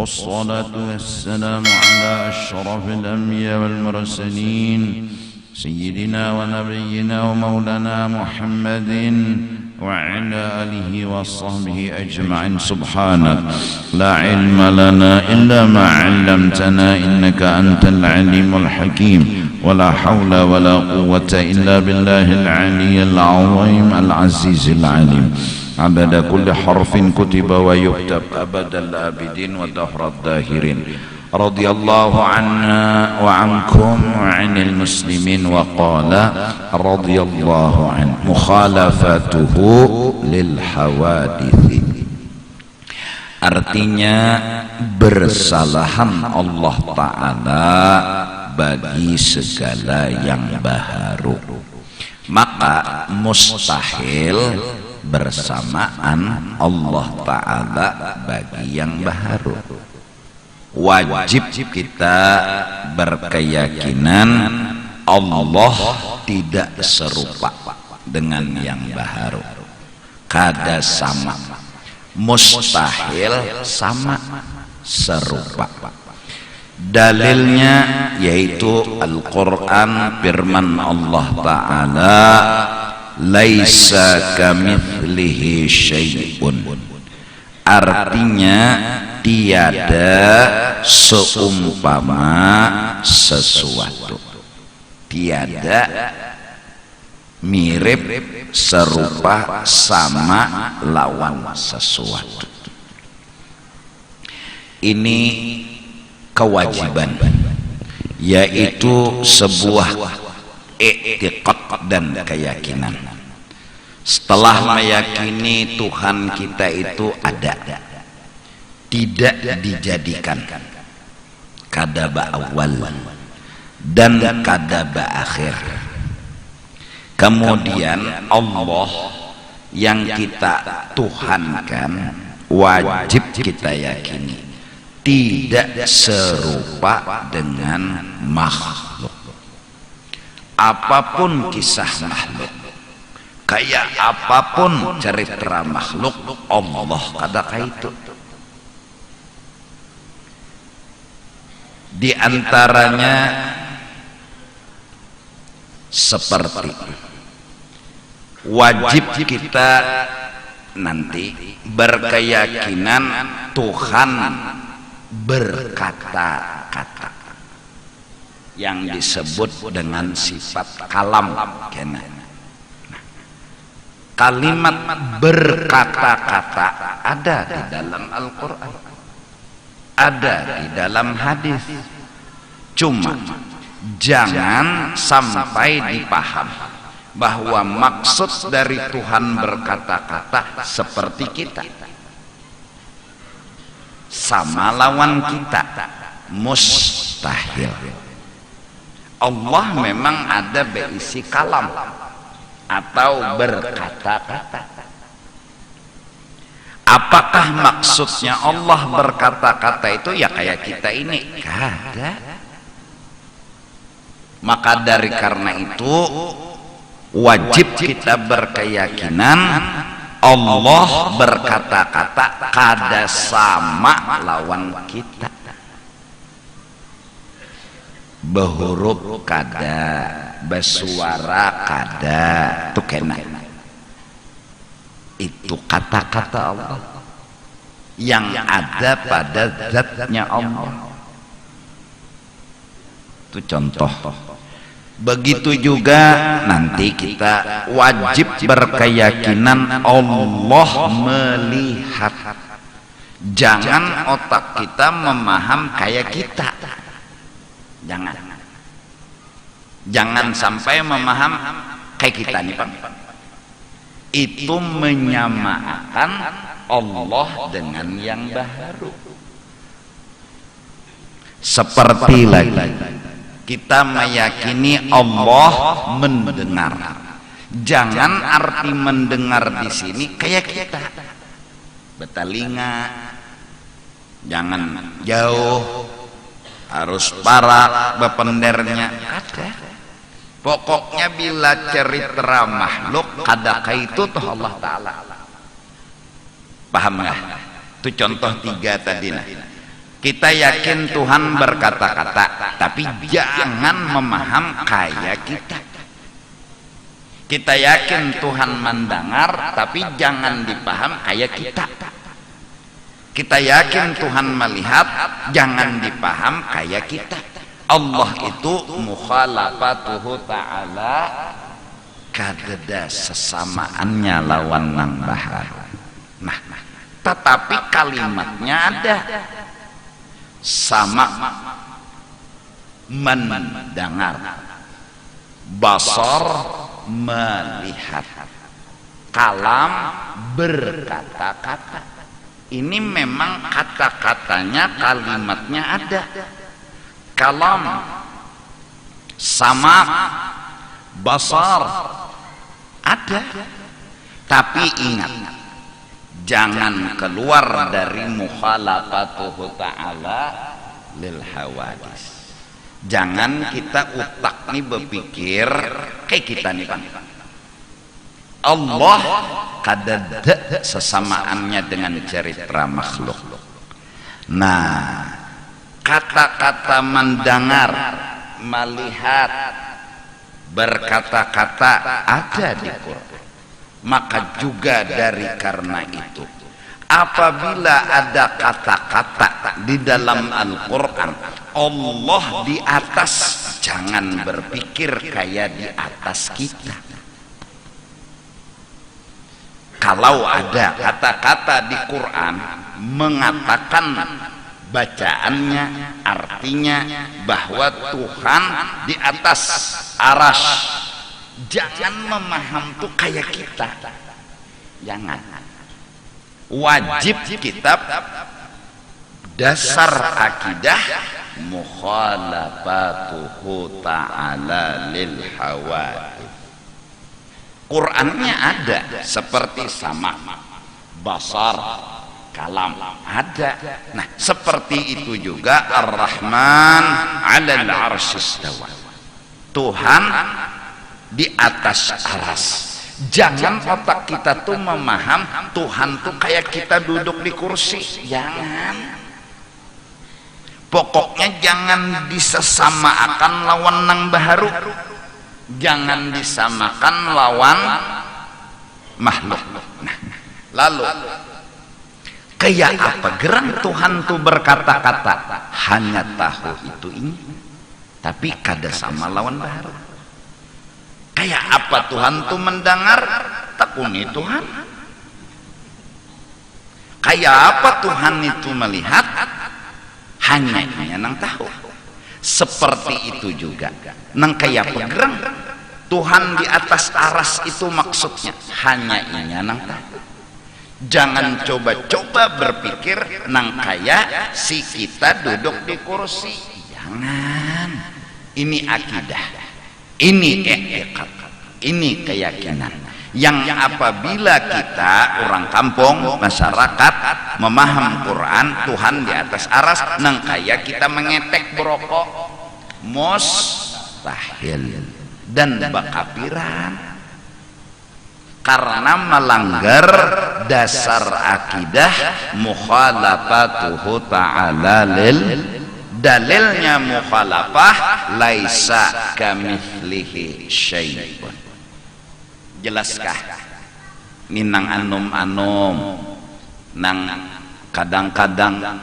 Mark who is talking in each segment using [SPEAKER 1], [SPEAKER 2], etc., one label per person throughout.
[SPEAKER 1] والصلاة والسلام على أشرف الأنبياء والمرسلين سيدنا ونبينا ومولانا محمد وعلى آله وصحبه أجمعين. سبحانك لا علم لنا إلا ما علمتنا إنك أنت العليم الحكيم ولا حول ولا قوة إلا بالله العلي العظيم العزيز العليم. عدد كل حرف كتب ويكتب أبد الآبدين ودهر الداهرين. رضي الله عنا وعنكم وعن المسلمين. وقال رضي الله عنه مخالفته للحوادث. Artinya bersalahan Allah Ta'ala bagi segala yang baharu. Maka mustahil bersamaan Allah Ta'ala bagi yang baharu. Wajib kita berkeyakinan Allah tidak serupa dengan yang baharu. Kada sama, mustahil sama serupa. Dalilnya yaitu Al-Quran, firman Allah Ta'ala, laisa kamitslihi syai'un. Artinya tiada seumpama sesuatu, tiada mirip, serupa, sama, lawan sesuatu. Ini kewajiban, yaitu sebuah i'tiqad dan keyakinan. Setelah meyakini Tuhan kita itu ada, tidak dijadikan kadaba awal dan kadaba akhir. Kemudian Allah yang kita tuhankan wajib kita yakini tidak serupa dengan makhluk. Apapun kisah makhluk, kayak apapun cerita makhluk, Allah kada kaitu. Di antaranya seperti wajib kita nanti berkeyakinan Tuhan berkata-kata yang disebut dengan sifat kalam. Kalimat berkata-kata ada di dalam Al-Quran, ada di dalam hadis. Cuma jangan sampai dipaham bahwa maksud dari Tuhan berkata-kata seperti kita, sama lawan kita, mustahil. Allah memang ada berisi kalam atau berkata-kata. Apakah maksudnya Allah berkata-kata itu ya kayak kita ini? Kada. Maka dari karena itu wajib kita berkeyakinan Allah berkata-kata kada sama lawan kita. Behuruf kada, bersuara kada, itu kena. Itu kata-kata Allah yang ada pada zatnya Allah. Itu contoh. Begitu juga nanti kita wajib berkeyakinan Allah melihat. Jangan otak kita memaham kayak kita. Jangan sampai memaham kayak kita nih Pak. Itu menyamakan Allah dengan yang baharu. Seperti lagi kita meyakini Allah mendengar. Jangan arti mendengar di sini kayak kita bertelinga, jangan jauh, harus parak bependernya. Ada. Pokoknya bila cerita makhluk kada kaitu tuh Allah Ta'ala. Paham nggak? Itu contoh 3 tadi nah. Kita yakin Tuhan berkata-kata, tapi jangan memaham kayak kita. Kita yakin Tuhan mendengar, tapi jangan dipaham kayak kita. Kita yakin Tuhan melihat, jangan dipaham kayak kita. Allah itu mukhalafatuhu ta'ala kadeda sesamaannya lawan nang bahar. Nah, tetapi kalimatnya ada. Sama mendengar, basar melihat, kalam berkata-kata. Ini memang kata-katanya, kalimatnya ada. Kalam, sama, basar ada. Tapi ingat, jangan keluar dari mukhalafatuhu ta'ala lil hawadis. Jangan kita utak nih berpikir kayak kita nih Pak. Allah kadada sesamaannya dengan cerita makhluk. Nah, kata-kata mendengar, melihat, berkata-kata ada di Quran. Maka juga dari karena itu, apabila ada kata-kata di dalam Al-Quran, Allah di atas, jangan berpikir kayak di atas kita. Kalau ada kata-kata di Quran mengatakan bacaannya, artinya bahwa Tuhan di atas arasy, jangan memaham tuh kayak kita. Jangan. Wajib kitab dasar akidah mukhalafatuhu ta'ala lil hawadits. Qurannya ada seperti sama, basar, kalam ada. Nah, seperti itu juga Ar-Rahman 'alal 'arsy istawa. Tuhan di atas aras. Jangan otak kita tuh memaham Tuhan tuh kayak kita duduk di kursi. Jangan. Pokoknya jangan disesamakan lawan nang baharu. Jangan disamakan lawan makhluk. Nah, lalu kayak apa gerang Tuhan tuh berkata-kata? Hanya tahu itu ini, tapi kada sama lawan baharu. Kayak apa Tuhan tuh mendengar? Takuni Tuhan. Kayak apa Tuhan itu melihat? Hanya Nya nang tahu. Seperti itu juga nang kayak pegerang Tuhan di atas aras itu maksudnya hanya Nya nang tahu. Jangan coba-coba berpikir nang kayak si kita duduk di kursi. Jangan. Ini akidah, ini i'tiqad, ini keyakinan yang apabila kita orang kampung, masyarakat memaham Quran, Tuhan di atas aras, nang kaya kita mengetek berokok mustahil dan bakapiran karena melanggar dasar akidah mukhalafatuhu ta'ala lil. Dalilnya mukhalafah laisa kamitslihi syai'un. Jelaskah? Ini nang anum-anum, nang kadang-kadang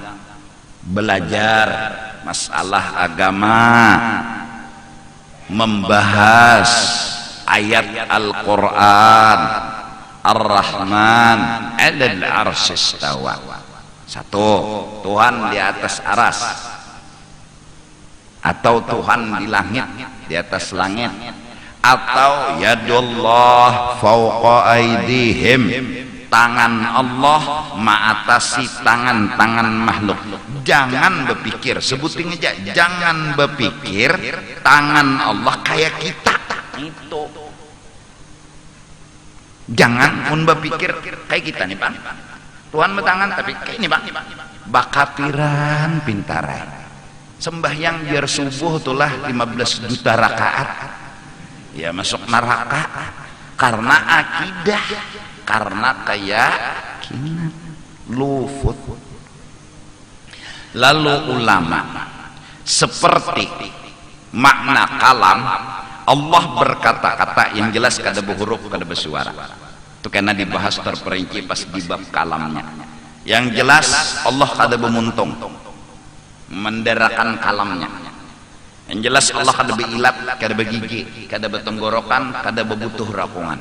[SPEAKER 1] belajar masalah agama, membahas ayat Al-Quran, Ar-Rahman 'alal 'arsy istawa. Satu, Tuhan di atas aras, atau Tuhan di langit, di atas langit, atau yadullah fauqa aidihim, tangan Allah mengatasi tangan-tangan makhluk. Jangan berpikir, sebutin aja, jangan berpikir tangan Allah kayak kita. Itu jangan pun berpikir kayak kita nih Pak, Tuhan bertangan tapi kayak ini Pak, bakapiran pintaran. Sembahyang biar subuh itulah 15 juta rakaat, ya masuk neraka karena akidah, karena keyakinan lufut. Lalu ulama seperti makna kalam, Allah berkata-kata yang jelas kada berhuruf kada bersuara. Itu karena dibahas terperinci pas di bab kalamnya. Yang jelas Allah kada bermuntung menderakan kalamnya. Yang jelas Allah kada berilat, kada bergigi, kada bertenggorokan, kada berbutuh rakungan.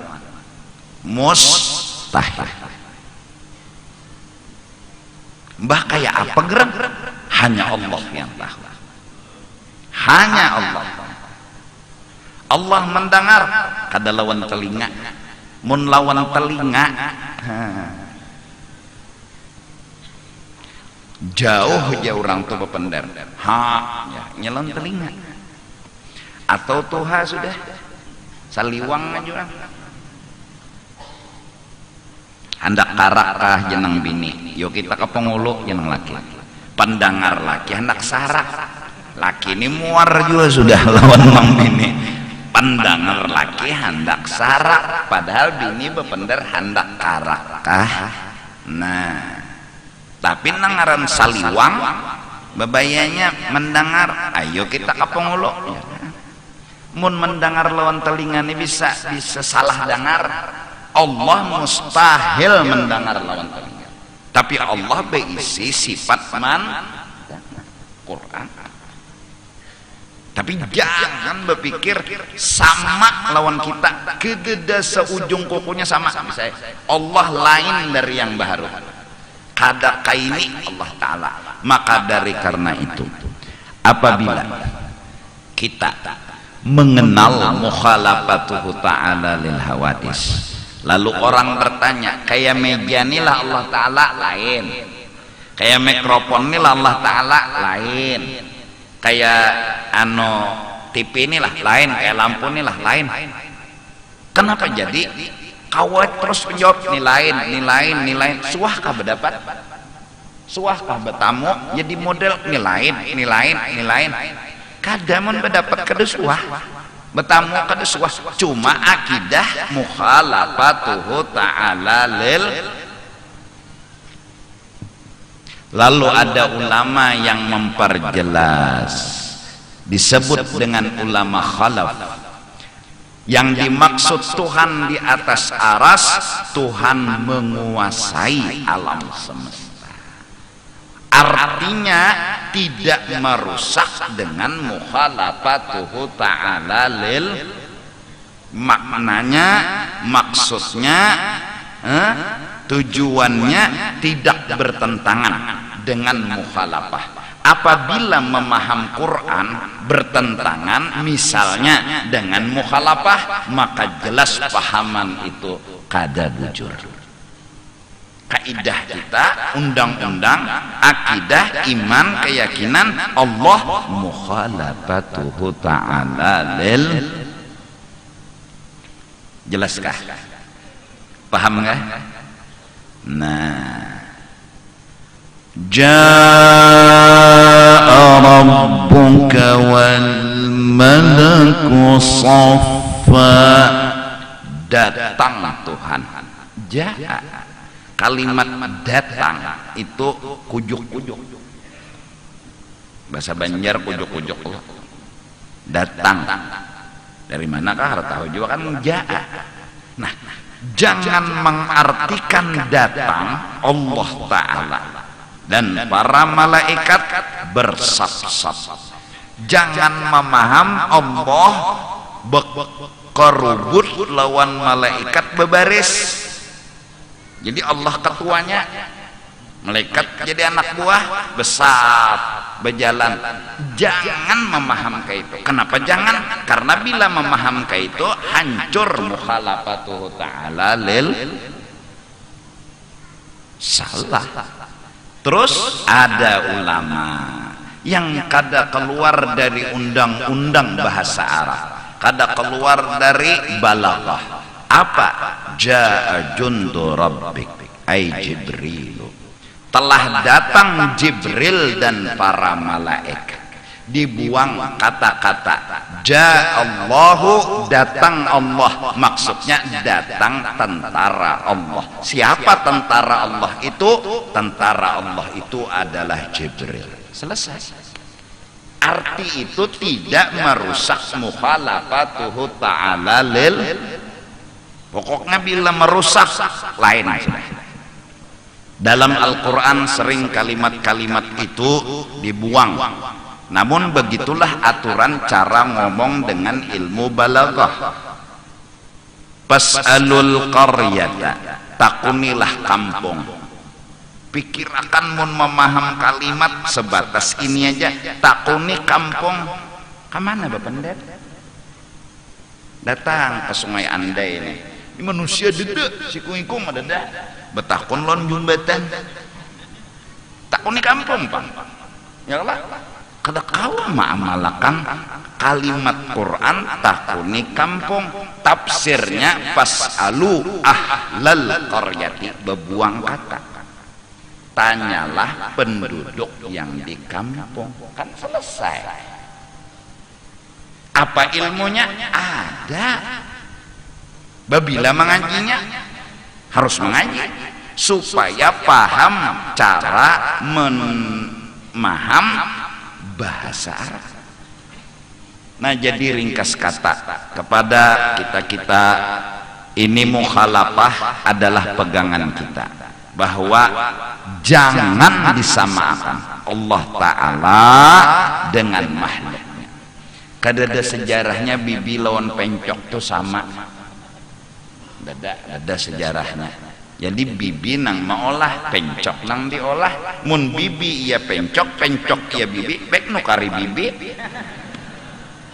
[SPEAKER 1] Mustahil. Mbah kayak apa gerak? Hanya Allah yang tahu. Hanya Allah. Allah mendengar, kada lawan telinga. Mun lawan telinga, jauh orang tuh bepender. Ya, nyelon telinga. Atau tuha sudah saliwang aja orang. Hendak karakah jenang bini, yo kita ke pengulu jenang laki, pendengar laki hendak sarak, laki ini muar juga sudah lawan mang bini, pendengar laki hendak sarak, padahal bini bepender hendak karakah. Nah, tapi nangaran saliwang, bebayanya mendengar, ayo kita ke pengulu. Ya. Mun mendengar lawan telinga ini bisa salah dengar. Allah mustahil mendengar lawan telinga. Tapi Allah berisi sifat Quran. Tapi jangan berpikir sama lawan kita, kededa seujung kukunya sama. Misalnya, Allah lain dari yang baru. Kada kaini Allah Ta'ala. Maka dari karena itu, apabila kita mengenal mukhalafatuhu ta'ala lil hawadis, lalu orang bertanya, kayak meja inilah Allah Ta'ala lain, kayak mikrofon inilah Allah Ta'ala lain, kayak TV inilah lain, kayak lampu inilah lain. Kenapa jadi kawat terus menjawab ini lain? Suahkah berdapat? Suahkah bertamu? Jadi model ini lain. Kadamun berdapat kedesuah. Bertamu kada suah, cuma akidah mukhalafatuhu ta'ala lil. Lalu ada ulama yang memperjelas, disebut dengan ulama khalaf, yang dimaksud Tuhan di atas aras, Tuhan menguasai alam semesta. Artinya tidak merusak dengan mukhalafatuhu ta'ala lil. Maknanya, maksudnya, tujuannya tidak bertentangan dengan mukhalafah. Apabila memaham Quran bertentangan misalnya dengan mukhalafah, maka jelas pahaman itu kada bujur. Kaidah kita, undang-undang, akidah, iman, keyakinan Allah mukhalafatuhu ta'ala lil. Jelaskah? Paham enggak? Nah, jaa rabbuka wal malaku saffa, datang Tuhan. Jaa, kalimat datang itu kujuk-kujuk, bahasa Banjar kujuk-kujuk. Datang dari manakah harus tahu juga kan jaa. Nah, jangan mengartikan datang Allah Ta'ala dan para malaikat bersab-sab. Jangan memaham Allah bekerubut lawan malaikat bebaris. Jadi Allah ketuanya, malaikat jadi anak buah, besar, berjalan. Jangan memaham kayak itu. Kenapa jangan? Karena bila memaham kayak itu, hancur mukhalafatuhu ta'ala lil. Salah. Terus ada ulama yang kada keluar dari undang-undang bahasa Arab, kada keluar dari balaghah. Apa? Ja'a jundu rabbik ay Jibril. Telah datang Jibril dan para malaikat. dibuang kata-kata ja'allahu, datang Allah, maksudnya datang tentara Allah. Siapa tentara Allah itu? Tentara Allah itu adalah Jibril. Selesai. Arti itu tidak merusak mukhalafatuhu ta'ala lil, pokoknya bila merusak lain sudah. Dalam Al-Quran sering kalimat-kalimat itu dibuang. Namun begitulah aturan cara ngomong dengan ilmu balaghah. Pas'alul qaryata, takunilah kampung. Pikirakan mun memaham kalimat sebatas ini aja. Takuni kampung. Kemana Bapak Ndet? Datang ke Sungai Andai ini. Ini manusia dedek, si kuingkung ada dah. Betakun lon jumbatan. Takuni kampung Pak. Ya Allah. Kada kawa ma'amalakan kalimat Quran takuni kampung. Tafsirnya fas'alu ahlal qaryati, bebuang kata. Tanyalah penduduk yang di kampung. Kan selesai. Apa ilmunya? Ada. Babila mengajinya harus mengaji supaya paham cara memaham bahasa Arab. Nah, jadi ringkas kata kepada kita ini, mukhalafah adalah pegangan kita, bahwa jangan disamakan Allah Ta'ala dengan makhluknya. Kadada sejarahnya bibi lawan pencok tuh sama. Ada sejarahnya. Jadi bibi nang maolah, pencok nang diolah. Mun bibi iya pencok, pencok iya bibi, bek nukari bibi.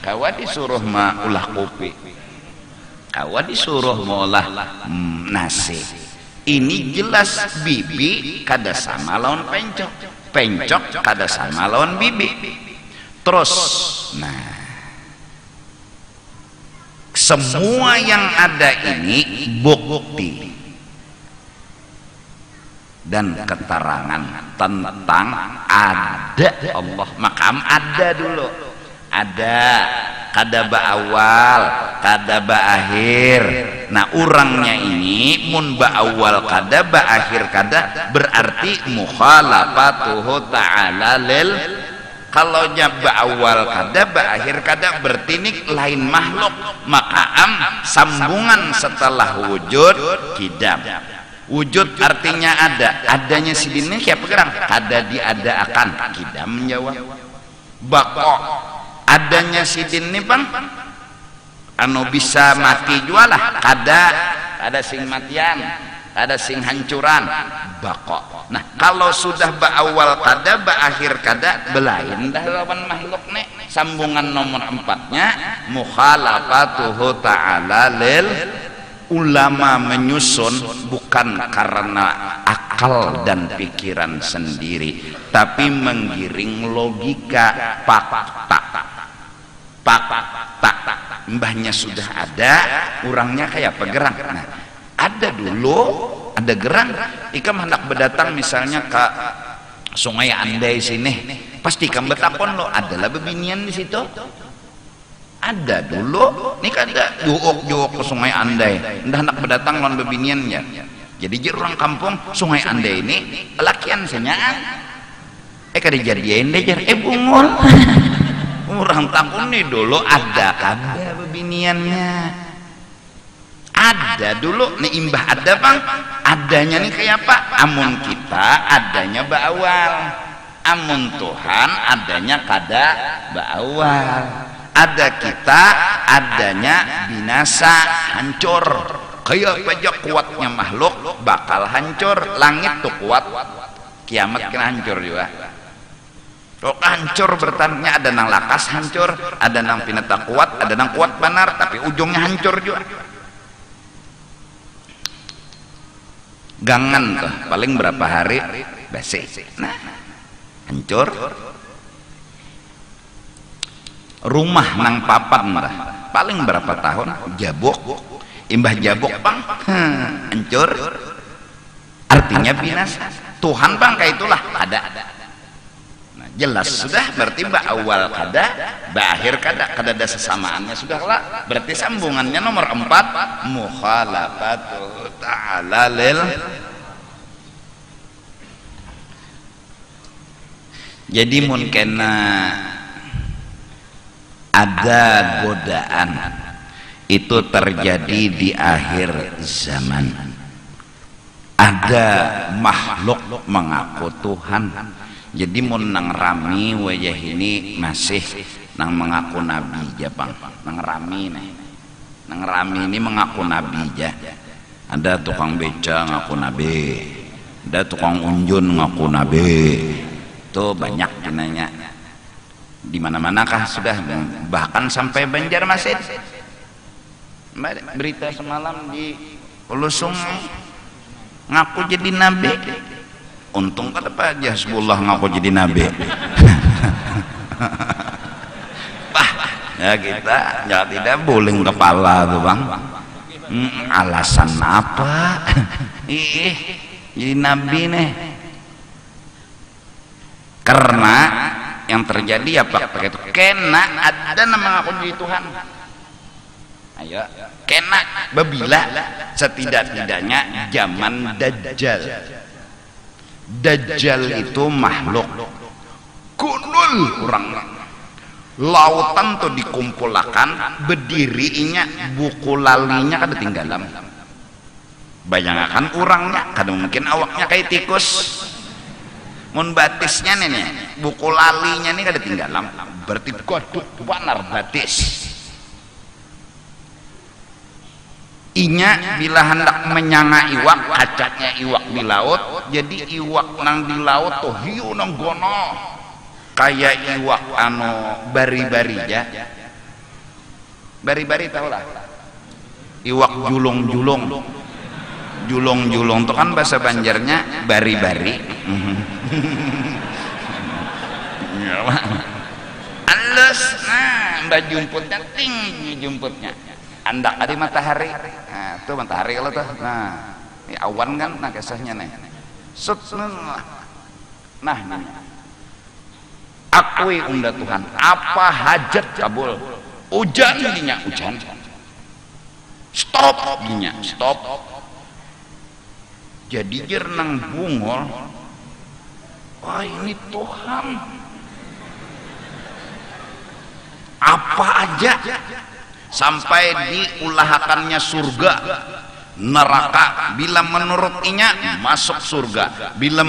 [SPEAKER 1] Kawa disuruh ma ulah kopi, kawa disuruh maolah nasi. Ini jelas bibi kada sama lawan pencok, pencok kada sama lawan bibi. Terus, nah, semua yang ada ini bukti dan keterangan tentang ada Allah. Makam ada dulu, ada kada ba awal, kada ba akhir. Nah, urangnya ini mun ba awal kada, ba akhir kada, berarti mukhalafatuhu ta'ala lil. Kalau ba awal kada, ba akhir kada, berarti ini lain makhluk. Maka sambungan setelah wujud kidam. Wujud artinya ada, adanya sidinnya siapa gerang? Kada diada-akan, kidam menjawab. Bako, adanya sidin ini bang, anu bisa mati jualah, kada sing matian, kada sing hancuran, bako. Nah, kalau sudah ba awal kada, ba akhir kada, belain dah lawan makhluk nih. Sambungan nomor 4-nya mukhalafatuhu ta'ala lil. Ulama menyusun bukan karena akal dan pikiran sendiri, tapi menggiring logika, fakta. Mbahnya sudah ada, orangnya kayak pegerang. Nah, ada dulu, ada gerang. Ikam hendak berdatang misalnya ke Sungai Andai sini, pasti ikam betakon lo, adalah bebinian di situ. Ada dulu, ini kan ada juok ke Sungai Andai, ndah hendak berdatang lawan bebiniannya. Jadi orang kampung Sungai Andai ini lakian senyaan. Kada jadian deh jar, bungul. Orang kampung ini dulu ada bebiniannya. Ada dulu, nih imbah ada bang, adanya nih kayak apa? Amun kita adanya ba awal, amun Tuhan adanya kada ba awal. Ada kita adanya binasa, hancur. Kayak pajak kuatnya makhluk bakal hancur. Langit tuh kuat, kiamat kena hancur juga. Kalau hancur bertandanya ada nang lakas hancur, ada nang pinata kuat, ada nang kuat benar tapi ujungnya hancur juga. Gangan tuh paling berapa hari basi, nah hancur. Rumah nang papan dah paling berapa tahun jabok, imbah jabok bang, hancur. Artinya binasa. Tuhan bang kayak itulah ada. Nah, jelas sudah, berarti ba awal kada, ba akhir kada ada sesamaannya sudahlah. Berarti sambungannya nomor 4, mukhalafatu ta'ala lil. Jadi mungkin ada godaan itu terjadi di akhir zaman. Ada makhluk mengaku Tuhan. Jadi mun nang rami wajah ini masih nang mengaku nabi aja bang. Nang rami nih, nang rami ini mengaku nabi aja. Ada tukang beca ngaku nabi, ada tukang unjun ngaku nabi. Tuh banyak nanya. Di mana-manakah sudah, bahkan sampai Banjarmasin. Berita semalam di Ulusung ngaku jadi nabi. Untung kata Pak Hasbullah ngaku jadi nabi. Ya kita ya tidak boleh kepala tuh bang. Alasan apa? Jadi nabi nih. Karena yang terjadi apa? Begitu kena ada nama ngaku jadi Tuhan. Ayo, kena babila setidak-tidaknya zaman Dajjal. Dajjal itu makhluk kunul kurang lautan tuh dikumpulkan berdirinya buku lalinya kada tinggalan. Bayangkan orangnya kada mungkin awaknya kayak tikus. Mun batisnya nih buku lalinya nih kada tinggalan. Berarti kodok wanar batis. Inya bila hendak menyanga iwak, acaknya iwak di laut, jadi iwak nang di laut tuh hiu nang gono kayak iwak anu bari-bari ya. Bari-bari tau lah, iwak julung-julung. Julung-julung tuh kan bahasa Banjarnya bari-bari. Alus, nah mbak jumputnya tinggi jumputnya. Andak ada matahari, nah tuh matahari kalau tuh, nah ini awan kan, nah kisahnya nih, nah, akui unda Tuhan, apa hajat kabul, hujan dinya hujan, stop dinya stop, jadi jernang bungol, wah ini Tuhan, apa aja. Sampai diulahakannya surga neraka, bila menurut inya masuk surga, bila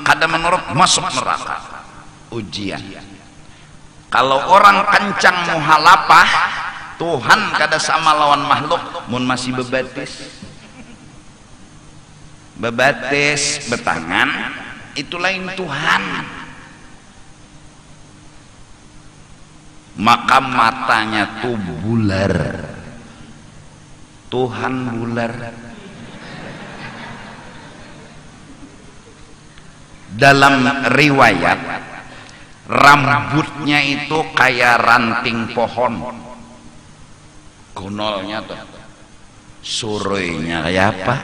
[SPEAKER 1] kada menurut masuk neraka. Ujian kalau orang kencang muhalapah Tuhan kada sama lawan makhluk mun masih bebatis betangan itu lain Tuhan. Maka matanya tuh bular, Tuhan bular. Dalam riwayat rambutnya itu kayak ranting pohon, gonolnya tuh, suruhnya kayak apa?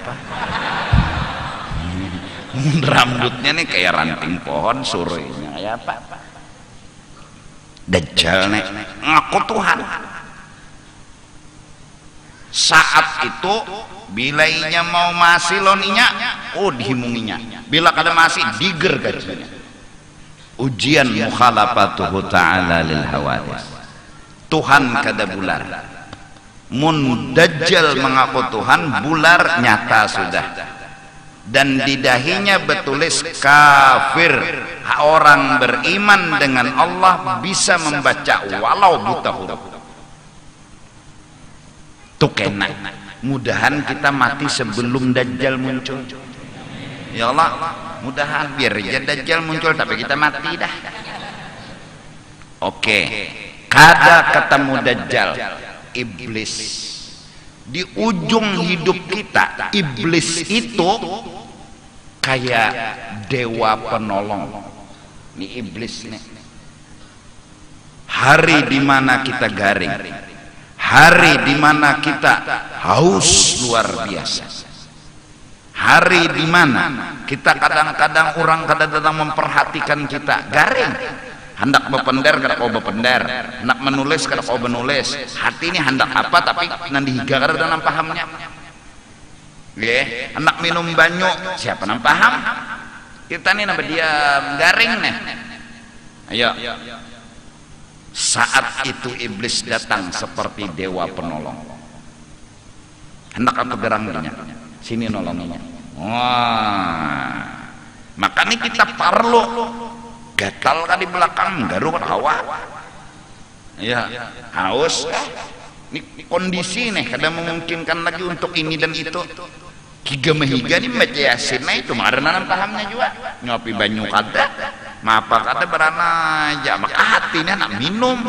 [SPEAKER 1] Rambutnya nih kayak ranting pohon, suruhnya kayak apa? Dajjal nih ngaku Tuhan. Saat itu bila inya mau masih loninya, oh dihimunginya. Bila kada masih diger gajinya. Ujian mukhalafatuhu ta'ala lil hawadis. Tuhan kada bular. Mun Dajjal mengaku Tuhan, bular nyata sudah. Dan di dahinya bertulis kafir. Orang beriman dengan Allah bisa membaca walau buta huruf. Tuh kena. Mudahan kita mati sebelum Dajjal muncul. Ya Allah, mudahan biar aja Dajjal muncul tapi kita mati dah. Oke. Kada ketemu Dajjal, iblis. Di ujung hidup kita, iblis itu kayak dewa penolong. Ini iblis nih. Hari dimana kita garing, hari dimana kita haus luar biasa, hari di mana kita kadang-kadang orang kadang-kadang memperhatikan kita garing, hendak bepender kada kau bepender, hendak menulis kada kau menulis, hati ini hendak apa tapi nanti higa kada dalam pahamnya. Nggih, hendak minum banyu siapa nang paham? Kita nih nambah dia garing nih. Ayo. Saat itu iblis datang seperti dewa penolong. Hendak apa gerangnya? Sini nolongnya. Wah. Makanya kita perlu gatal kan di belakang garuk hawa. Ya, haus. Ini kondisi nih kadang memungkinkan lagi untuk ini dan itu. Higa mehiga ini baca yasin itu marana pahamnya juga. Ngopi banyu kada. Mapa kata berana aja, maka hatinya nak minum.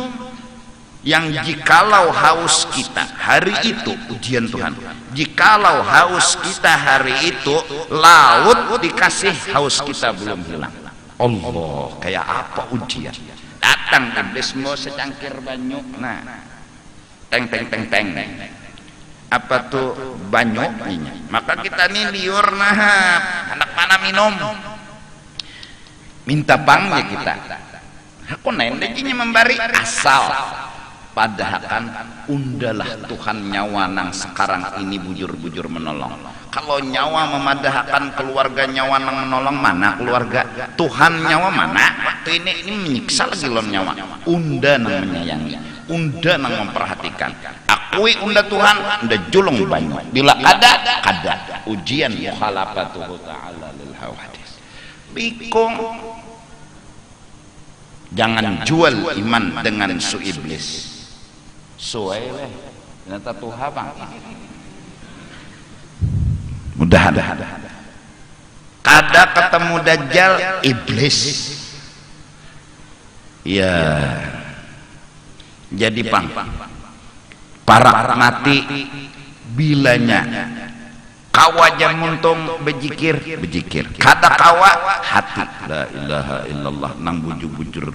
[SPEAKER 1] Yang jikalau haus kita hari itu ujian Tuhan, jikalau haus kita hari itu laut dikasih haus kita belum hilang. Allah, kayak apa ujian? Datang iblis mau secangkir banyu, nah teng teng teng teng, apa tuh banyu ini? Maka kita nih liur nah anak mana minum, minta bangnya kita. Aku nendekinya memberi asal. Padahal kan undalah Tuhan nyawa nang sekarang ini bujur-bujur menolong. Kalau nyawa memadahkan keluarga nyawa nang menolong mana keluarga? Tuhan nyawa mana? Waktu ini menyiksa lagi lon nyawa. Unda nang menyayangi, unda nang memperhatikan. Akui unda Tuhan, unda julung banyak. Bila ada ujian mukhalafatuhu ta'ala lil hawadis. Bikong. Jangan jual iman dengan su iblis. Suai weh, ternyata Tuhan bang. Mudah ada. Kada ketemu Dajjal iblis. Ya, jadi pang. Para mati bilanya. Kawaja muntung bejikir. Kada kawa hati. La ilaha illallah nang bujur-bujur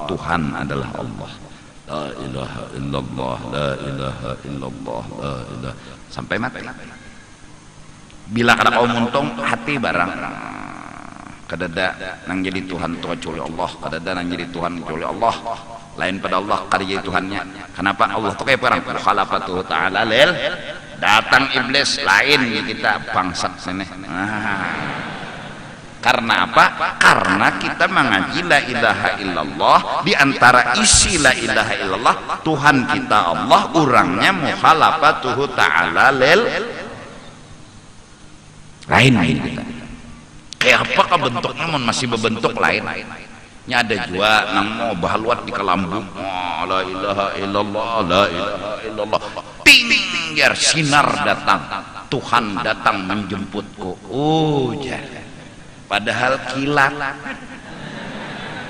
[SPEAKER 1] Tuhan adalah Allah. La ilaha illallah, la ilaha illallah, la ilaha sampai mati. Bila kada kau muntung hati barang kadada nang jadi Tuhan tu kecuali Allah, kadada nang jadi Tuhan kecuali Allah. Lain pada Allah kada jadi Tuhannya. Kenapa Allah tu kayak perang mukhalafatuhu ta'ala lil datang iblis lain kita bangsat sini. Karena apa? Karena kita mengaji la ilaha illallah, di antara isi la ilaha illallah Tuhan kita Allah, orangnya mukhalafatuhu ta'ala lil lain kita. Kayak apakah bentuknya masih berbentuk lain? Nya ada juga nang mau bahaluat di kelambung. La ilaha illallah, la ilaha illallah. Ting biar sinar datang. Tuhan datang menjemputku. Jangan. Padahal kilat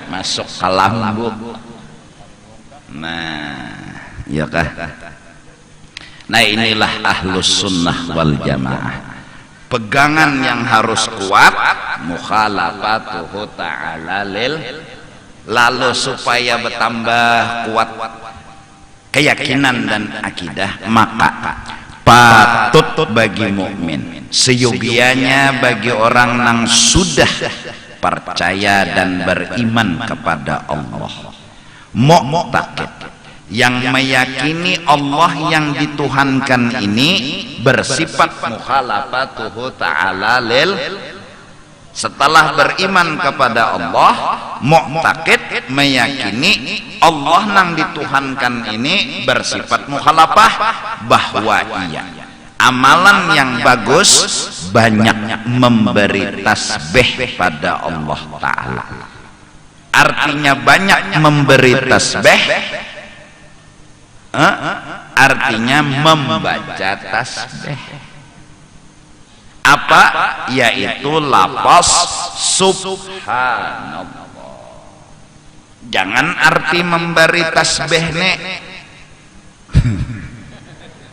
[SPEAKER 1] masuk ke lambung. Nah, ya kah? Nah inilah ahlus sunnah wal jamaah. Pegangan yang harus kuat mukhalafatuhu ta'ala lil, lalu supaya bertambah kuat keyakinan dan akidah, maka patut bagi mukmin seyogianya bagi orang yang sudah percaya dan beriman kepada Allah, mu'taqid yang meyakini Allah yang dituhankan ini bersifat mukhalafatuhu ta'ala lil, setelah beriman kepada Allah mu'taqid meyakini Allah yang dituhankan ini bersifat mukhalafah, bahwa ia amalan yang bagus banyak memberi tasbih pada Allah Ta'ala. Artinya banyak memberi tasbih, artinya membaca tasbih. Apa? Yaitu lafaz subhanallah. Jangan arti memberi tasbih nek.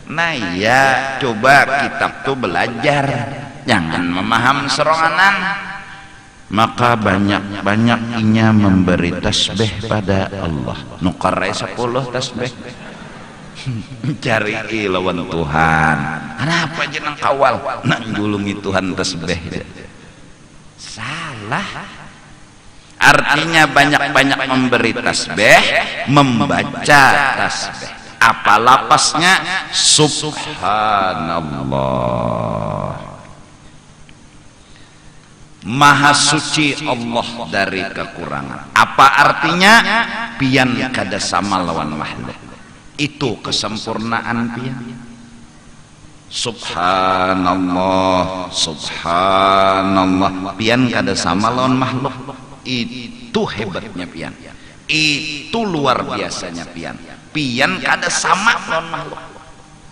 [SPEAKER 1] Nah ya, coba kitab tuh belajar, jangan memaham seronganan. Maka banyak-banyak inya memberi tasbih pada Allah. Nukarai 10 tasbih. cari lawan Tuhan. Kenapa jeneng kawal nang julungi Tuhan tasbih? Salah. Artinya banyak-banyak memberi tasbih, membaca tasbih. Apa lapasnya? Subhanallah. Maha suci Allah dari kekurangan. Apa artinya? Pian kada sama lawan makhluk. Itu kesempurnaan pian. Subhanallah, subhanallah. Pian kada sama lawan makhluk. Itu hebatnya pian. Itu luar biasanya pian. Pian kada sama lawan makhluk.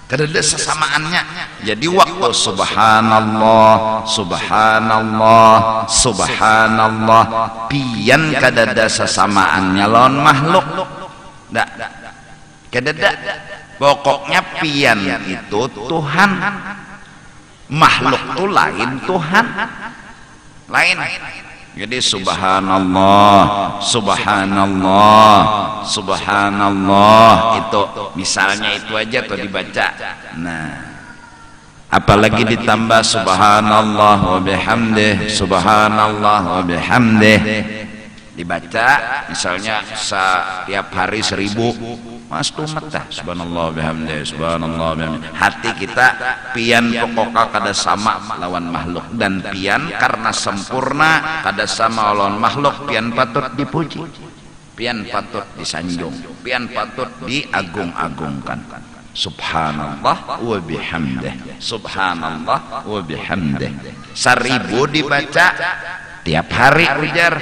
[SPEAKER 1] Kada ada sesamaannya. Jadi waktu subhanallah, subhanallah, subhanallah, pian kada ada sesamaannya lawan makhluk. Dak, kada ada. Pokoknya pian itu Tuhan, makhluk itu lain Tuhan, lain. Jadi subhanallah, subhanallah, subhanallah, itu misalnya itu aja tuh dibaca. Nah, apalagi ditambah subhanallah wa bihamdih, subhanallah wa bihamdih, dibaca misalnya setiap hari 1000. Mas tumat dah subhanallah bihamdih, subhanallah bihamdih. Hati kita pian pokoknya kada sama lawan makhluk, dan pian karena sempurna kada sama lawan makhluk, pian patut dipuji, pian patut disanjung, pian patut diagung-agungkan. Subhanallah wa bihamdih, subhanallah wa bihamdih. 1000 dibaca tiap hari ujar,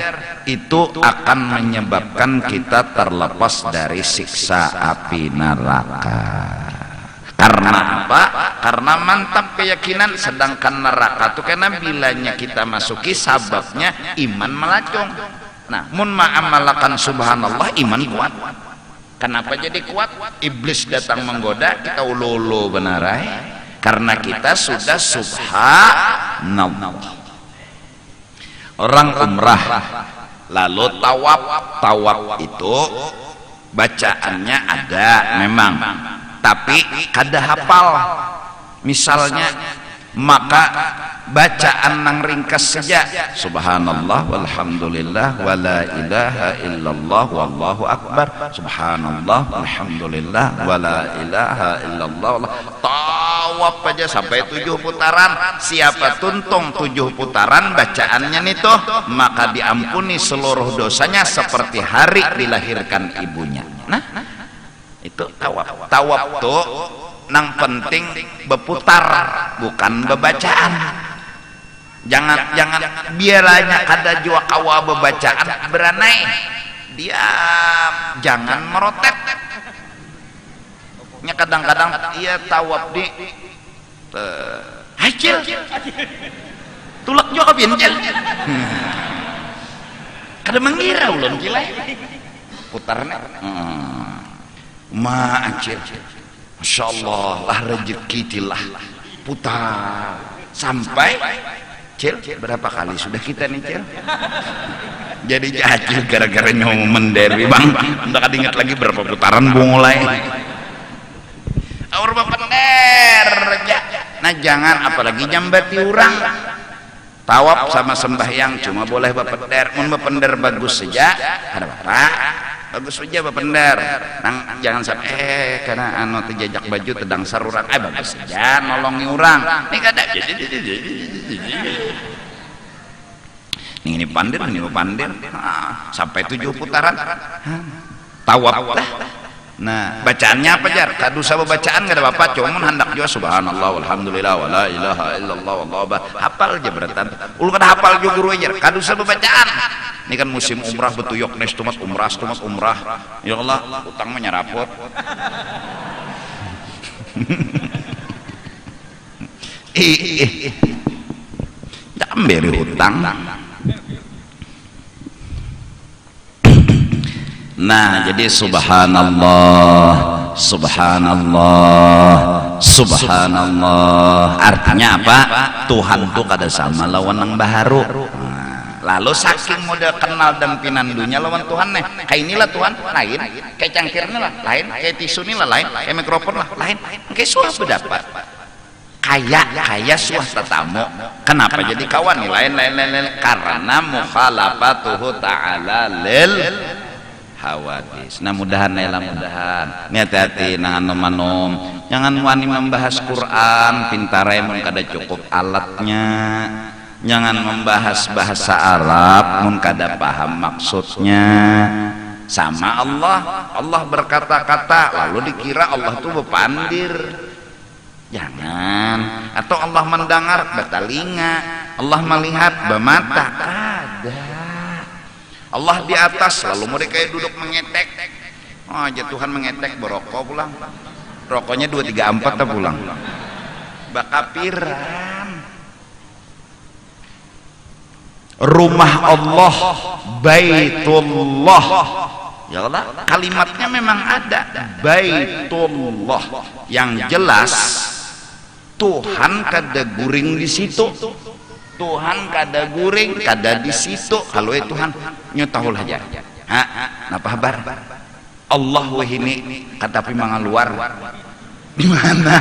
[SPEAKER 1] itu akan menyebabkan kita terlepas dari siksa api neraka. Karena apa? Karena mantap keyakinan. Sedangkan neraka itu karena bilanya kita masuki sababnya iman melacung. Nah, mun ma'amalakan subhanallah, iman kuat. Kenapa jadi kuat? Iblis datang menggoda, kita ulu-ulu benarai. Karena kita sudah subhanallah. Orang umrah lalu tawaf itu bacaannya ada memang, tapi kada hafal misalnya, maka bacaan nang ringkas saja, subhanallah walhamdulillah wala ilaha illallah wallahu akbar, subhanallah walhamdulillah wala ilaha illallah. Tawaf aja sampai 7 putaran. Siapa tuntung 7 putaran bacaannya itu, maka diampuni seluruh dosanya seperti hari dilahirkan ibunya. Nah, itu tawaf. Tawaf tuh nang penting berputar, bukan bebacaan. Jangan biaranya kada jua kawa bebacaan beranai, diam, jangan merotet. Nya kadang-kadang iya tawaf di hacil tulak juga binjel kada mengira ulun gila putarnya acil. Masya Allah lah rezeki tilah putar sampai Cil, berapa kali sudah kita nih Cil? Jadi jahil gara-gara nyawa menderi bang. Anda kan ingat lagi berapa putaran mulai. Aur bapender. Nah jangan apalagi nyambati orang. Tawaf sama sembahyang cuma boleh bapender. Mun bapender bagus saja, ada bapak. Bagus saja bapender. Nang jangan sampai karena anu terjajak baju tedang saruran. Bagus saja nolongi orang. Ini kada. Ini pandir, sampai 7 putaran. Tawaf lah. Nah, bacaannya apa jar? Kadu sama bacaan gak ada apa-apa, cuman hendak juga subhanallah walhamdulillah wala ilaha illallah wallahu akbar. Hafal aja beratan. Ulu kada hafal juga guru aja. Kadu sama bacaan. Ini kan musim umrah betuyok nes tumat umrah. Ya Allah, utang menyerapot. Ambil hutang. Nah, jadi subhanallah, subhanallah, subhanallah. Artinya apa? Tuhan tuh kada sama lawan nang baharu. Nah, lalu saking model kenal dan pinandunya lawan Tuhan nih, kayak inilah Tuhan lain, kayak cangkirnya lah lain, kayak tisu ini lah lain, kayak mikrofon lah lain, kayak suah berdapat kayak suah tetamu. Kenapa jadi kawan nih lain karena mukhalafatuhu ta'ala lil hawadis. Nah mudahan mudahan ini hati-hati nangan nom jangan wani membahas Quran pintarai mun kada cukup alatnya, jangan membahas bahasa Arab mun kada paham maksudnya. Sama Allah berkata-kata lalu dikira Allah tuh bepandir, jangan. Atau Allah mendengar batalinga, Allah melihat bemata, kada. Allah di atas lalu mereka duduk mengetek. Oh aja Tuhan mengetek berokok pulang, rokoknya 2, 3, 4 pulang bakapiran. Rumah Allah Baitullah, ya Allah, kalimatnya memang ada Baitullah, yang jelas Tuhan kada guring di situ, Tuhan kada guring kada di situ. Kalau Tuhan nyutahul aja napa kabar Allah wahini katapi mangaluar di mana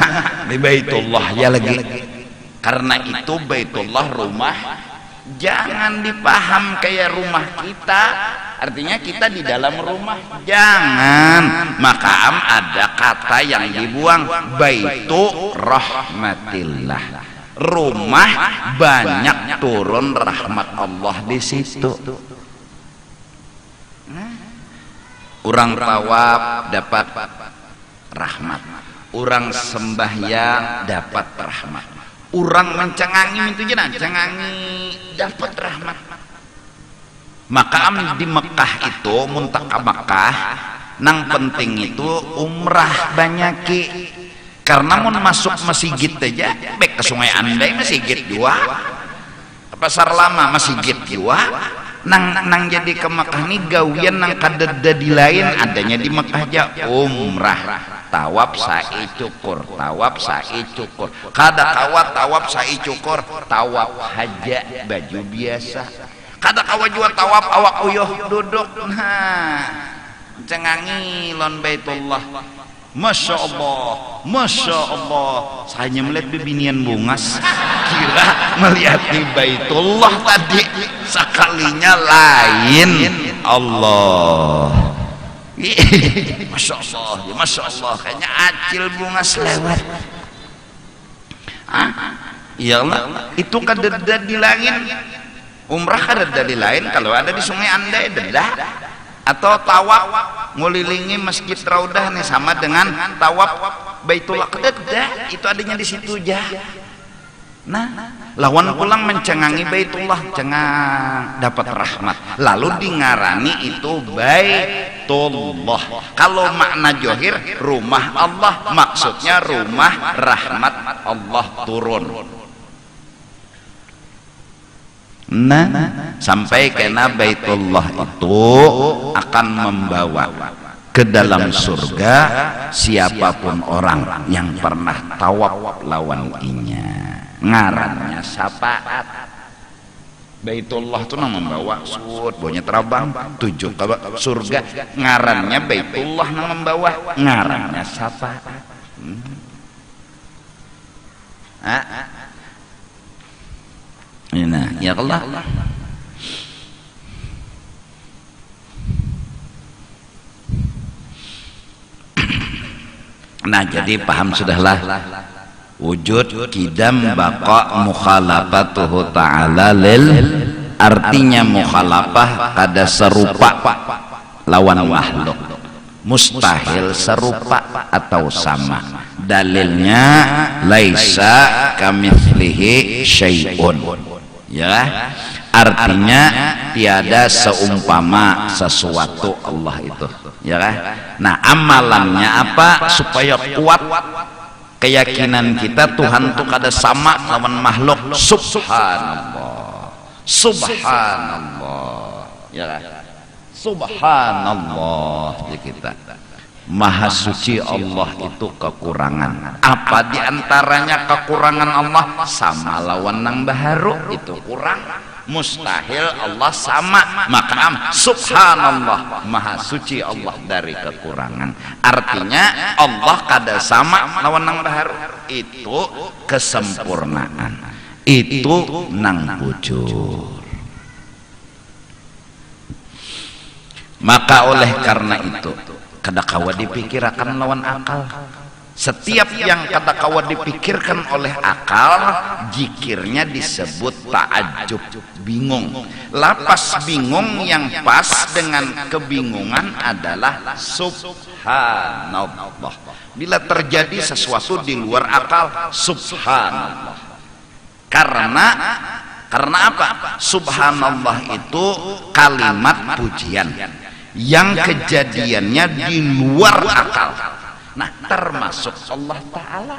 [SPEAKER 1] di Baitullah ya lagi. Karena itu Baitullah rumah jangan dipaham kayak rumah kita, artinya kita di dalam rumah, jangan. Maka ada kata yang dibuang, Baitu rahmatillah, rumah banyak turun rahmat Allah di situ. Orang tawaf dapat rahmat, orang sembahyang dapat rahmat, orang mencengangi itu jenah cengangi dapat rahmat. Maka di Mekah itu muntaka Mekah nang penting itu umrah banyaki. Karena mau masuk masjid aja baik ke Sungai Andai masjid dua, Pasar Lama masjid dua, nang jadi ke Mekah nih gawian nang kadeda di lain adanya di Mekah aja umrah, tawaf sa'i cukur, tawaf sa'i cukur, kada kawat tawaf sa'i cukur, tawaf haja baju biasa, kada kawat juga tawaf awak uyuh duduk. Nah cengangi lon Baitullah. Masya Allah, Masya Allah, saya melihat bibinian bungas, kira melihat di Baitullah tadi sekalinya lain Allah. Masya Allah, ya Masya Allah, kayaknya acil bungas lewat. Iyalah, itu kadeda di langit, umrah kadeda di lain. Kalau ada di Sungai Andai dedah, atau tawaf ngelilingi Masjid Raudah nih sama dengan tawaf Baitullah kededa, itu adanya di situ aja. Nah lawan pulang mencengangi Baitullah, cengang dapat rahmat, lalu dingarani itu Baitullah. Kalau makna johir rumah Allah, maksudnya rumah rahmat Allah turun. Nah sampai kena Baitullah itu akan membawa ke dalam surga siapapun orang yang pernah tawaf lawan inya, ngarannya syafaat. Baitullah itu nang membawa sud baunya terabang 7 ke surga, ngarannya Baitullah nang membawa, ngarannya syafaat. Nah, ya Allah. Nah, jadi paham sudahlah wujud kidam baqa mukhalafatuhu ta'ala lil, artinya mukhalafah kada serupa lawan makhluk, mustahil serupa atau sama. Dalilnya laisa kamitslihi syai'un, ya, artinya tiada seumpama sesuatu Allah itu, ya kan? Nah amalannya apa supaya kuat keyakinan kita Tuhan itu kada sama lawan makhluk? Subhanallah, subhanallah, ya kan? Subhanallah, ya kita. Maha suci Allah itu kekurangan. Apa diantaranya kekurangan Allah? Sama lawan nang baharu itu kurang. mustahil Allah sama maka subhanallah maha suci Allah dari kekurangan. Artinya Allah kada sama lawan nang baharu, itu kesempurnaan, itu nang bujur. Maka oleh karena itu kada kawa dipikirkan lawan akal. Setiap yang kada kawa dipikirkan oleh akal, jikirnya disebut ta'ajub, bingung. Lapas bingung yang pas dengan kebingungan adalah subhanallah. Bila terjadi sesuatu di luar akal, subhanallah. Karena apa? Subhanallah itu kalimat pujian yang kejadiannya di luar akal. Nah, termasuk Allah Ta'ala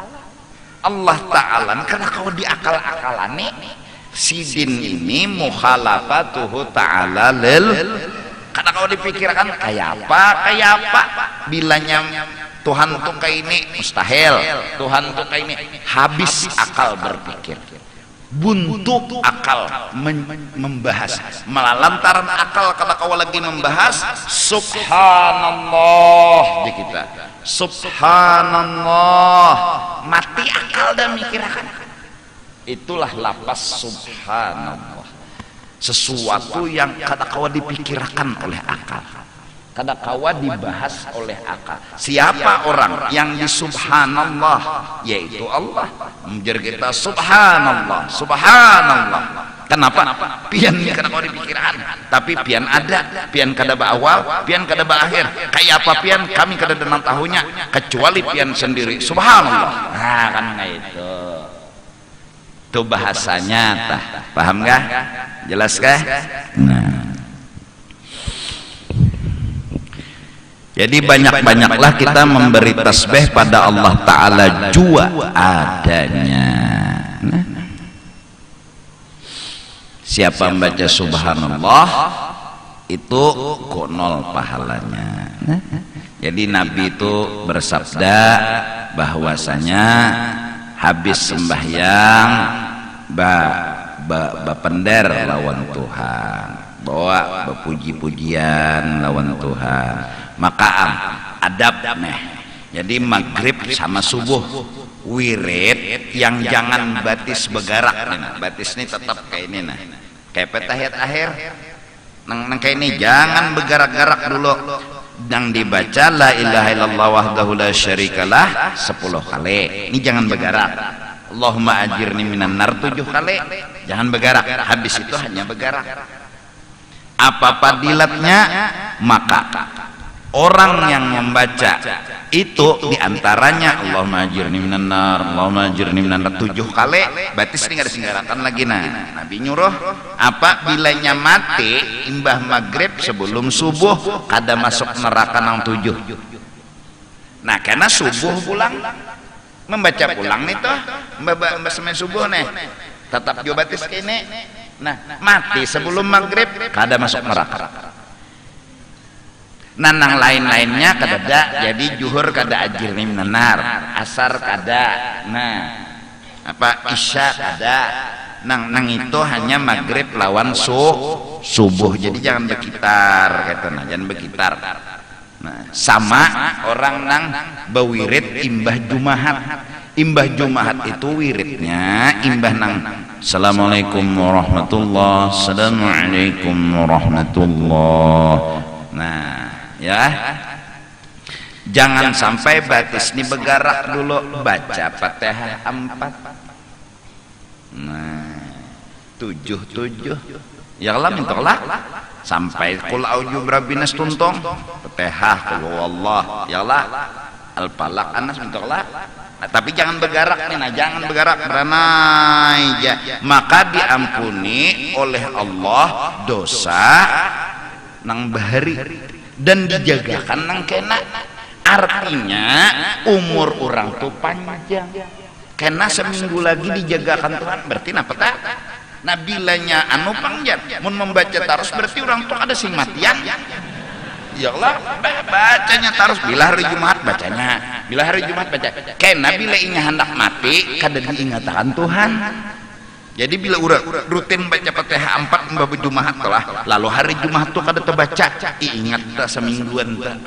[SPEAKER 1] karena kalau di akal-akalane sidin ini mukhalafatuhu ta'ala lil, karena kalau dipikirkan kayak apa bilanya Tuhan tuh kayak ini mustahil, Tuhan tuh kayak ini, habis akal berpikir, buntu akal membahas, malah lantaran akal kata kau lagi membahas subhanallah di kita, subhanallah, mati akal dan mikirkan. Itulah lapas subhanallah, sesuatu yang kata kau dipikirkan oleh akal, kada kawa dibahas oleh akal. Siapa orang yang di subhanallah, yaitu Allah. Menjer kita subhanallah, subhanallah. Kenapa? Pian ini kada kawa dipikirkan, tapi pian ada, pian kada awal, pian kada akhir. Kayak apa pian kami kada denang tahunya kecuali pian sendiri subhanallah. Nah kan itu. Itu bahasanya tah. Paham kah? Jelas kah? Nah. Jadi banyak-banyaklah kita memberi tasbih pada Allah Ta'ala jua adanya. Nah. Siapa membaca subhanallah itu konol pahalanya. Nah. Jadi Nabi itu bersabda bahwasanya habis sembahyang bapender lawan Tuhan, bawa bepuji-pujian lawan Tuhan, maka adab nih. Jadi maghrib sama subuh wirid yang jangan batis begarak nih. Batis ini tetap kayak ini nah, kayak petahiyat akhir nang kayak ini jangan begarak-garak dulu. Dan dibaca la ilaha illallah wahdahu la syarikalah 10 kali. Ini jangan begarak. Allahumma ajirni minan nar 7 kali. Jangan begarak. Habis itu hanya begarak. Apa fadilatnya? Maka orang yang membaca itu diantaranya Allahumma ajirni minan nar, Allahumma ajirni minan nar 7 kali, batis ini nggak disenggarakan lagi. Nah, Nabi nyuruh apa bilanya mati imbah maghrib sebelum subuh kada masuk neraka nang 7. Nah, karena subuh pulang membaca pulang nih toh mbak semen subuh nih tetap jo batis kene. Nah, mati sebelum maghrib kada masuk neraka. Nanang lain-lainnya kada, jadi juhur kada ajirni minan nar, asar kada, nah apa isya kada, nang itu hanya maghrib lawan subuh. Jadi jangan berkitar gitu, nah jangan berkitar. Nah, sama orang nang bawirid imbah jumahat. Imbah jumahat itu wiridnya imbah nang assalamualaikum warahmatullah, assalamualaikum warahmatullah. Nah ya, jangan sampai batis ini begarak dulu, baca Fatihah 4. Nah 7 ya Allah mintalah sampai qul a'udzu birabbin nas tuntong Fatihah qul huwallah ya Allah al-falaq anas mintalah. Nah, tapi jangan bergerak nih, nah jangan bergerak beranai maka diampuni oleh Allah dosa nang bahari dan dijagakan nang kena. Artinya umur orang tuh panjang karena seminggu lagi dijagakan Tuhan, berarti napa tak? Nah bilanya anu panjang mun membaca tarus berarti orang tuh ada sing matian. Ya Allah bacanya tarus bila hari Jumat bacanya, bila hari Jumat baca kena bila inya hendak mati kada diingatakan Tuhan. Jadi bila rutin baca Fatihah 4 mbah Jumaat lah, lalu hari Jumaat tuh kada terbaca, ingat dah semingguan dah.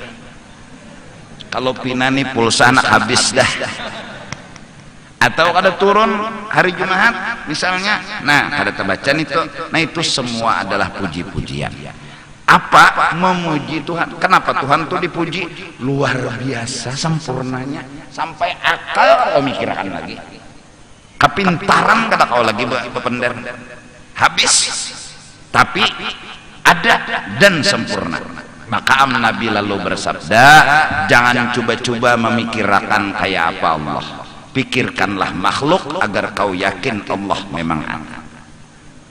[SPEAKER 1] Kalau pinani pulsa anak habis dah. Atau kada turun hari Jumaat misalnya, nah kada terbaca itu. Nah itu semua adalah puji-pujian. Apa? Memuji Tuhan. Kenapa Tuhan tuh dipuji? Luar biasa sempurnanya, sampai akal kau mikirkan lagi. Kepintaran kata kau lagi bepender habis, tapi ada dan sempurna. Maka Nabi lalu bersabda, jangan coba-coba memikirkan kayak apa Allah, pikirkanlah makhluk agar kau yakin Allah memang ada.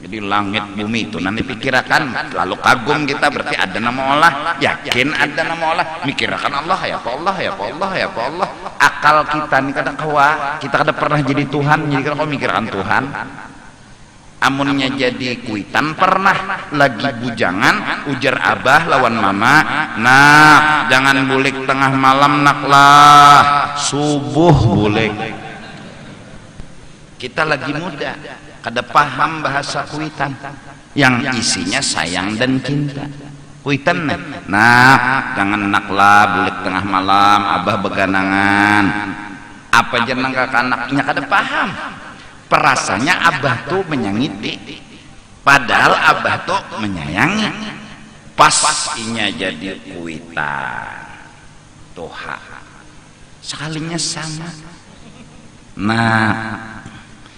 [SPEAKER 1] Jadi langit bumi itu nanti pikirkan, lalu kagum kita berarti ada nama Allah, yakin ada nama Allah, mikirkan Allah ya Allah ya Allah ya Allah. Akal kita nih kadang kawa, kita kadang pernah jadi Tuhan, jadi kalau kau mikirkan Tuhan, amunnya jadi kuitan pernah lagi bujangan, ujar abah lawan mama, nak jangan bulik tengah malam nak lah, subuh bulik. Kita lagi muda, kada paham bahasa kuitan yang isinya sayang dan cinta. Kuitan nah jangan naklah bulik tengah malam, abah beganangan. Apa jeneng kakak anaknya kada paham. Perasanya abah tuh menyangiti, padahal abah tuh menyayangi. Pas inya jadi kuitan Tuhan sekalinya sama. Nah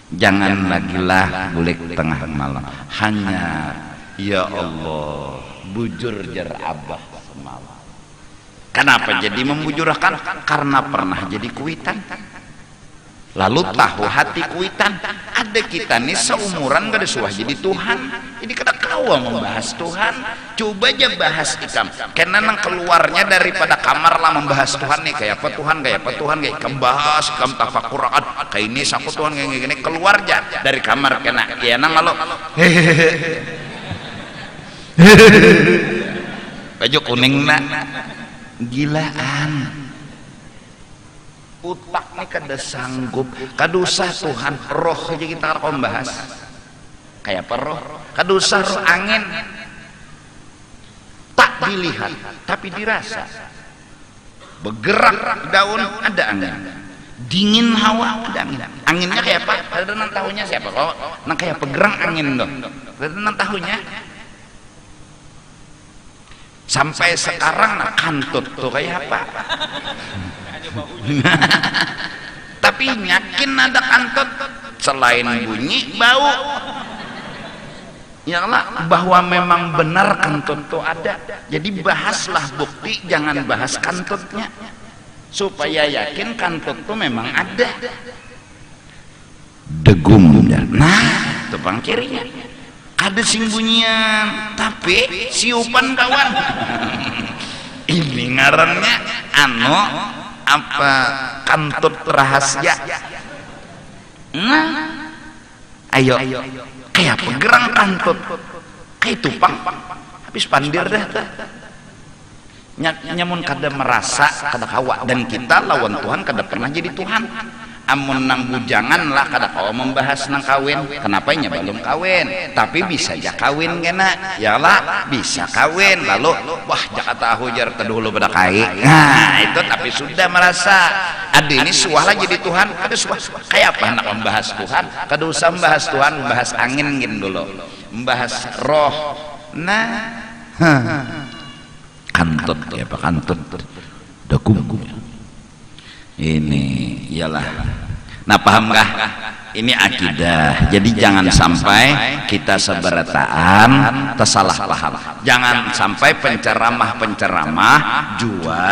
[SPEAKER 1] jangan lagi lah bulik tengah malam, hanya ya Allah bujur jar abah semalam. Kenapa jadi membujurkan? Karena pernah jadi kuitan, lalu tahu hati kuitan. Ada kita nih seumuran kada suah jadi Tuhan, jadi kada kawa membahas Tuhan. Coba aja bahas ikam, karena nang keluarnya daripada kamar lah membahas Tuhan nih, kayak apa Tuhan, kayak apa Tuhan, kayak ikam bahas, ikam tafakuran, kayak ini saku Tuhan kayak gini, keluar aja dari kamar kena ya nang lalu baju kuning nak gilaan. Utak nih kada sanggup, kada usah Tuhan, roh aja kita akan bahas. Kayak apa roh? Kada usah roh angin, tak dilihat tapi dirasa. Bergerak daun ada angin, dingin hawa ada angin. Anginnya kayak apa? Ada nang tahunya siapa? Kalau nang kayak pegerang angin dong, ada nang tahunya. Sampai sekarang nah, kantut tuh kayak apa? Tapi yakin ada kantut selain bunyi bau. Ya Allah, bahwa memang benar kantut itu ada. Jadi bahaslah bukti, jangan bahas kantutnya, supaya yakin kantut itu memang ada. Degum. Nah, itu pang kirinya. Ada sing bunyian, tapi siupan kawan. Ini ngarannya apa kantut rahasia. Nah, ayo kayak pegerang kantut, kayak tupang habis pandir dah nyamun kada merasa kada kawa. Dan kita lawan Tuhan kada pernah jadi Tuhan. Amun nang bujangan lah kada kawa membahas nang kawin. Kenapa nya belum kawin, tapi bisa aja kawin kena ya lah, bisa kawin lalu wah Jakarta hujar teduh pada kai. Nah itu tapi sudah merasa ada ini sualah jadi Tuhan. Ada suah kayak apa nak membahas Tuhan? Kada usah membahas Tuhan, membahas angin gin dulu, membahas roh. Nah kantut ya pak, kantut degum ini ialah. Nah paham kah? Ini akidah. Jadi jangan sampai kita seberataan tersalah paham. Jangan sampai penceramah jua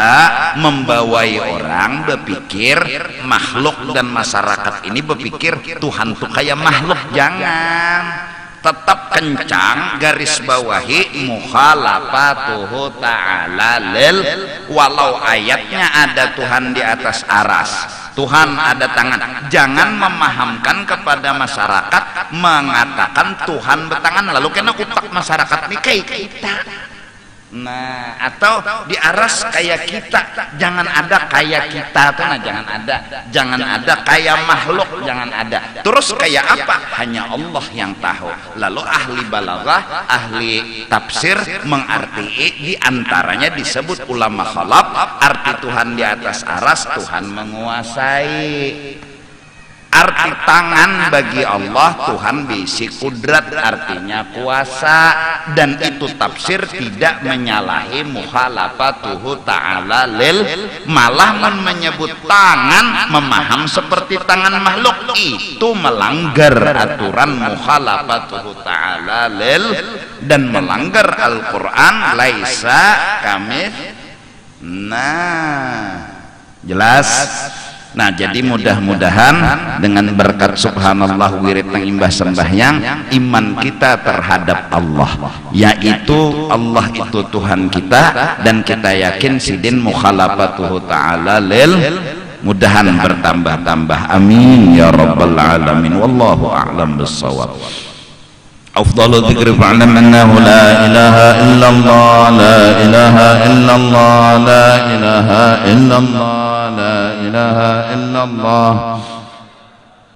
[SPEAKER 1] membawai orang berpikir makhluk dan masyarakat ini berpikir Tuhan tuh kayak makhluk. Jangan. Tetap kencang garis bawahi mukhalafatuhu ta'ala lil, walau ayatnya ada Tuhan di atas aras, Tuhan ada tangan. Jangan memahamkan kepada masyarakat mengatakan Tuhan bertangan, lalu kena utak masyarakat ini kayak kita Nah, atau diaras kayak kita, jangan ada kayak kita tuh, nah jangan ada kayak makhluk, jangan ada. Terus kayak apa? Hanya Allah yang tahu. Lalu ahli balaghah, ahli tafsir mengarti diantaranya disebut ulama khalaf, arti Tuhan di atas aras, Tuhan menguasai. Arti tangan bagi Allah, Tuhan bisi kudrat, artinya kuasa. Dan itu tafsir tidak menyalahi mukhalafatuhu ta'ala lil, malah menyebut tangan memaham seperti tangan makhluk, itu melanggar aturan mukhalafatuhu ta'ala lil dan melanggar Al-Quran. Laisa kami, nah jelas. Nah, jadi mudah-mudahan dengan berkat subhanallah wirid mengimbah sembahyang, iman kita terhadap Allah, yaitu Allah itu Tuhan kita, dan kita yakin sidin mukhalafatuhu ta'ala lil, mudahan bertambah-tambah, amin ya rabbal alamin. Wallahu a'lam bissawab. أفضل الذكر فاعلم أنه لا إله إلا الله لا إله إلا الله لا إله إلا الله لا إله إلا الله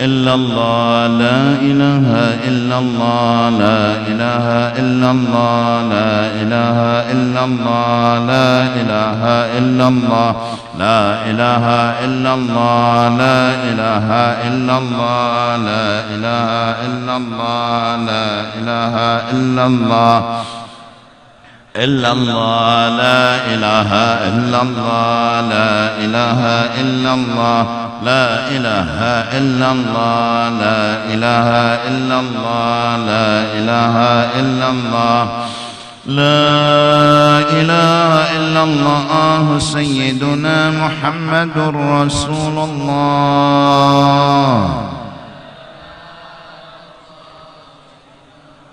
[SPEAKER 1] إلا الله لا إله إلا الله لا إله إلا الله لا إله إلا الله لا إله إلا الله لا إله إلا الله لا إله إلا الله لا إله إلا الله لا إله إلا الله إلا الله لا إله إلا الله لا إله إلا الله لا إله إلا الله لا إله إلا الله لا إله إلا الله لا إله إلا الله سيدنا محمد رسول الله.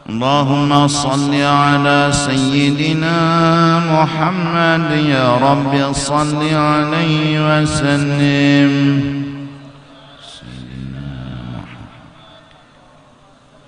[SPEAKER 1] اللهم صل على سيدنا محمد يا رب صل عليه وسلم.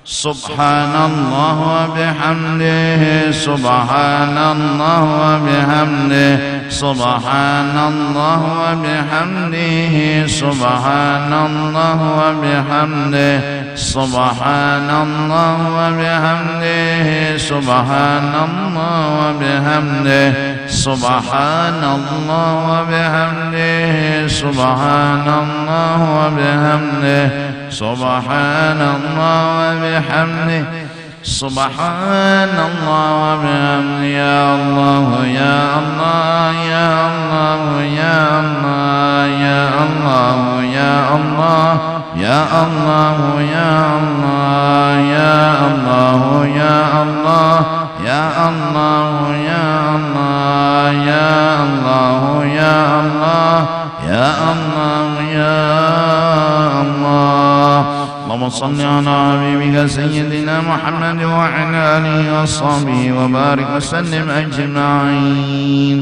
[SPEAKER 1] سبحان الله وبحمده سبحان الله وبحمده سبحان الله وبحمده سبحان الله وبحمده سبحان الله وبحمده سبحان الله وبحمده سبحان الله وبحمده سبحان الله وبحمده سبحان الله وبحمده سبحان الله وبحمده. يا الله يا الله يا الله يا الله يا الله يا الله يا الله يا الله يا الله يا الله يا الله يا الله يا الله يا الله يا الله يا الله. اللهم صل على حبيبك سيدنا محمد وعلى آله وصحبه وبارك وسلم أجمعين.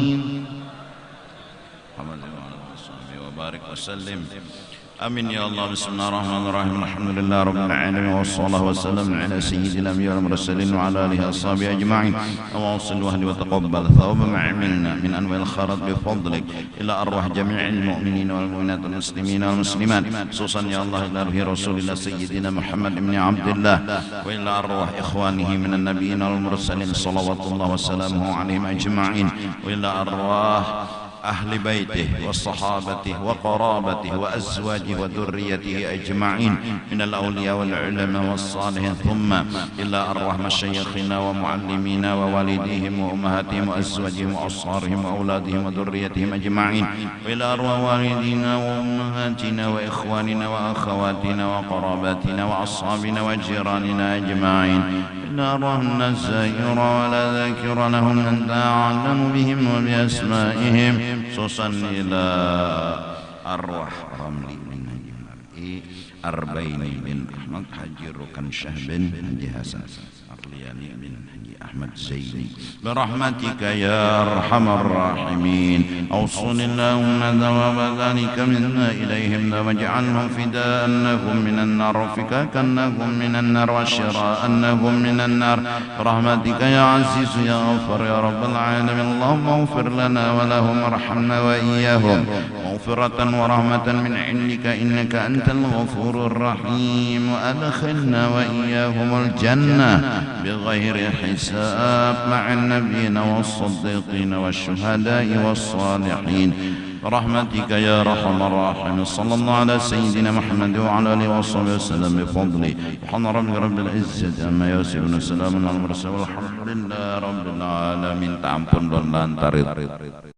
[SPEAKER 1] وبارك وسلم آمين يا الله. بسم الله الرحمن الرحيم. الحمد لله رب العالمين والصلاة والسلام على سيد الأنبياء والمرسلين وعلى آله وصحبه أجمعين. اللهم صل وسلم وتقبل ثواب ما عملنا من أنواع الخيرات بفضلك إلى أرواح جميع المؤمنين والمؤمنات والمسلمين والمسلمات، خصوصا يا الله إلى روح رسول الله سيدنا محمد بن عبد الله، وإلى أرواح إخوانه من النبيين والمرسلين صلوات الله وسلامه عليهم أجمعين، وإلى أرواح أهل بيته وصحابته وقرابته وأزواجه وذريته أجمعين من الأولياء والعلماء والصالحين، ثم إلى أرواح مشايخنا ومعلمينا ووالديهم وأمهاتهم وأزواجهم وأصهارهم وأولادهم وذريتهم أجمعين، وإلى أرواح والدينا وأمهاتنا وإخواننا وأخواتنا وقراباتنا وأصحابنا وجيراننا أجمعين، إلى أرواح النزائر ولا ذاكر لهم أنت أعلم بهم وبأسمائهم، خصوصا إلى أرواح رملي بن أربعين بن أحمد حجي ركن شهب حجي حسن Arliani bin Haji Ahmad Zaini birahmatika ya arhamar rahimin awsuni Allahumma thawaba dhalika minna ilayhim waj'alhum fida'annahum minan nar fikakannahum minan nar wa shira'annahum minan nar birahmatika ya aziz ya ghafar ya rabbal alamin Allahumma ighfir lana wa lahum warhamna wa iyyahum maghfiratan wa rahmatan min 'indika innaka antal ghafurur rahim wa adkhilna wa iyyahum al jannah بغير حساب مع النبيين والصديقين والشهداء والصالحين برحمتك يا ارحم الراحمين صلى الله على سيدنا محمد وعلى اله وصحبه وسلم بفضله سبحان رب العزة عما يصفون وسلام على المرسلين والحمد لله رب العالمين. Tak ampun don lantarit